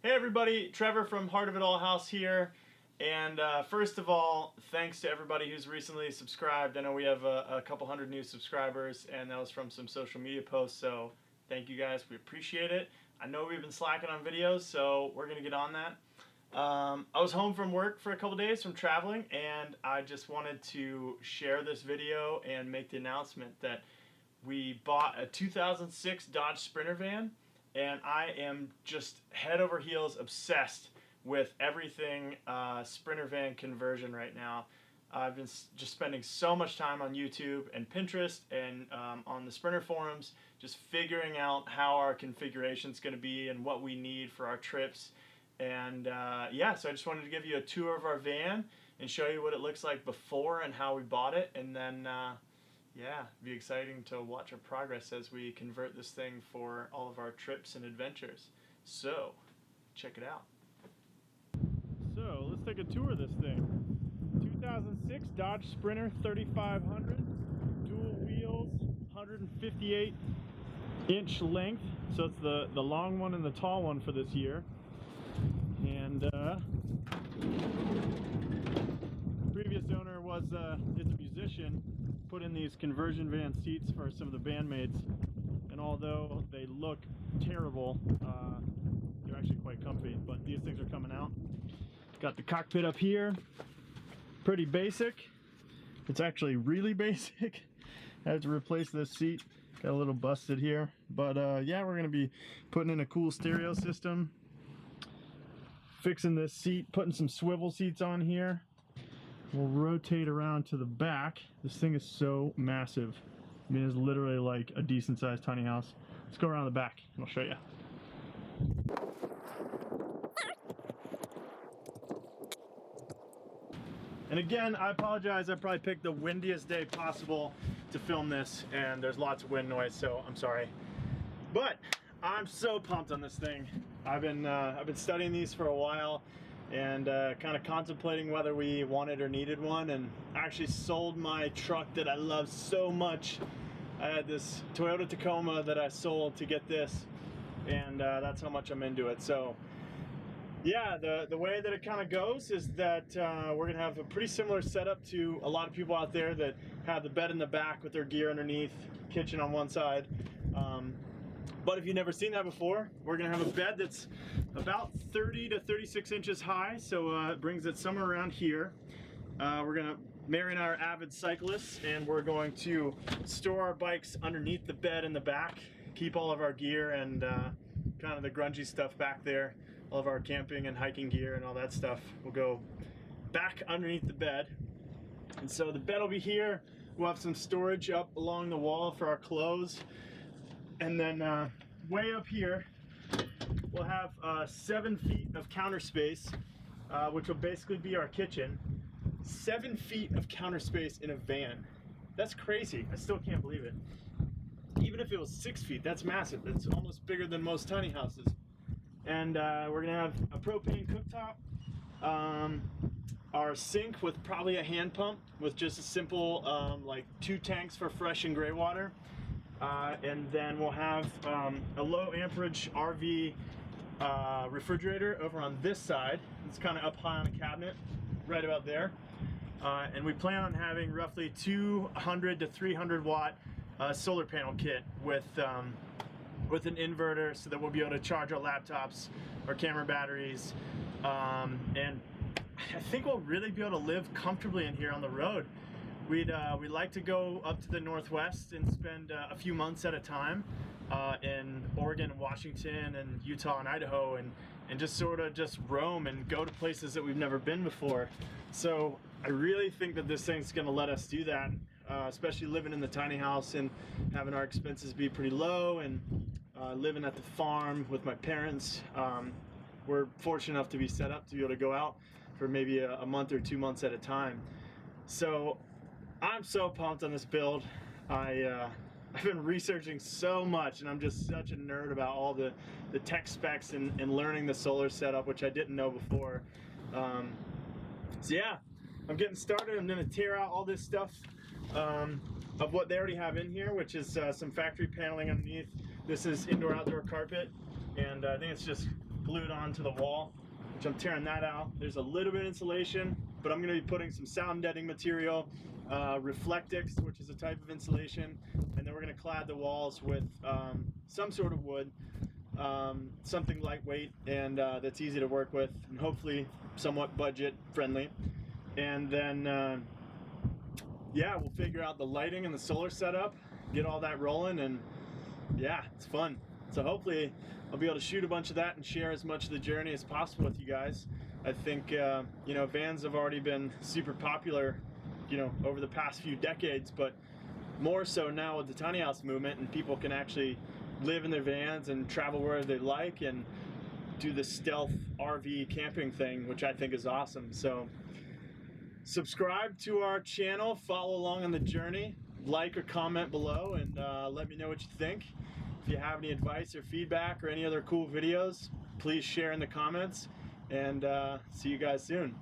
Hey everybody, Trevor from Heart of It All House here. And first of all, thanks to everybody who's recently subscribed. I know we have a couple hundred new subscribers, and that was from some social media posts, so thank you guys, we appreciate it. I know we've been slacking on videos, so we're going to get on that. I was home from work for a couple days from traveling, and I just wanted to share this video and make the announcement that we bought a 2006 Dodge Sprinter van. And I am just head over heels obsessed with everything Sprinter van conversion right now. I've been just spending so much time on YouTube and Pinterest and on the Sprinter forums, just figuring out how our configuration is going to be and what we need for our trips. And yeah, so I just wanted to give you a tour of our van and show you what it looks like before and how we bought it. And then yeah, it'd be exciting to watch our progress as we convert this thing for all of our trips and adventures. So, check it out. So, let's take a tour of this thing. 2006 Dodge Sprinter 3500, dual wheels, 158 inch length. So it's the long one and the tall one for this year. And previous owner is a musician, put in these conversion van seats for some of the bandmates, and although they look terrible, they're actually quite comfy. But these things are coming out. Got the cockpit up here, pretty basic. It's actually really basic. I had to replace this seat, got a little busted here, but yeah, we're gonna be putting in a cool stereo system, fixing this seat, putting some swivel seats on here. We'll rotate around to the back. This thing is so massive. I mean, it's literally like a decent sized tiny house. Let's go around the back and I'll show you. And again, I apologize. I probably picked the windiest day possible to film this, and there's lots of wind noise, so I'm sorry. But I'm so pumped on this thing. I've been studying these for a while, and kind of contemplating whether we wanted or needed one, and I actually sold my truck that I love so much. I had this Toyota Tacoma that I sold to get this, and that's how much I'm into it. So yeah, the way that it kind of goes is that we're gonna have a pretty similar setup to a lot of people out there that have the bed in the back with their gear underneath, kitchen on one side. But if you've never seen that before, we're gonna have a bed that's about 30 to 36 inches high, so it brings it somewhere around here. Mary and I are avid cyclists, and we're going to store our bikes underneath the bed in the back, keep all of our gear and kind of the grungy stuff back there, all of our camping and hiking gear and all that stuff will go back underneath the bed. And so the bed will be here. We'll have some storage up along the wall for our clothes. And then way up here, we'll have 7 feet of counter space, which will basically be our kitchen. 7 feet of counter space in a van. That's crazy. I still can't believe it. Even if it was 6 feet, that's massive. That's almost bigger than most tiny houses. And we're gonna have a propane cooktop, our sink with probably a hand pump with just a simple like 2 tanks for fresh and gray water. And then we'll have a low amperage RV refrigerator over on this side. It's kind of up high on a cabinet, right about there. And we plan on having roughly 200 to 300 watt solar panel kit with an inverter, so that we'll be able to charge our laptops, our camera batteries, and I think we'll really be able to live comfortably in here on the road. We'd like to go up to the Northwest and spend a few months at a time in Oregon and Washington and Utah and Idaho, and just sort of just roam and go to places that we've never been before. So I really think that this thing's gonna let us do that, especially living in the tiny house and having our expenses be pretty low, and living at the farm with my parents. We're fortunate enough to be set up to be able to go out for maybe a month or 2 months at a time. So I'm so pumped on this build. I've been researching so much, and I'm just such a nerd about all the tech specs and learning the solar setup, which I didn't know before. So yeah, I'm getting started. I'm gonna tear out all this stuff of what they already have in here, which is some factory paneling underneath. This is indoor-outdoor carpet, and I think it's just glued onto the wall, which I'm tearing that out. There's a little bit of insulation, but I'm going to be putting some sound deadening material, Reflectix, which is a type of insulation, and then we're going to clad the walls with some sort of wood, something lightweight and that's easy to work with, and hopefully somewhat budget friendly. And then yeah, we'll figure out the lighting and the solar setup, get all that rolling, and yeah, it's fun. So hopefully I'll be able to shoot a bunch of that and share as much of the journey as possible with you guys. I think you know, vans have already been super popular, you know, over the past few decades, but more so now with the tiny house movement, and people can actually live in their vans and travel wherever they like and do the stealth RV camping thing, which I think is awesome. So subscribe to our channel, follow along on the journey, like or comment below, and let me know what you think. If you have any advice or feedback or any other cool videos, please share in the comments, and see you guys soon.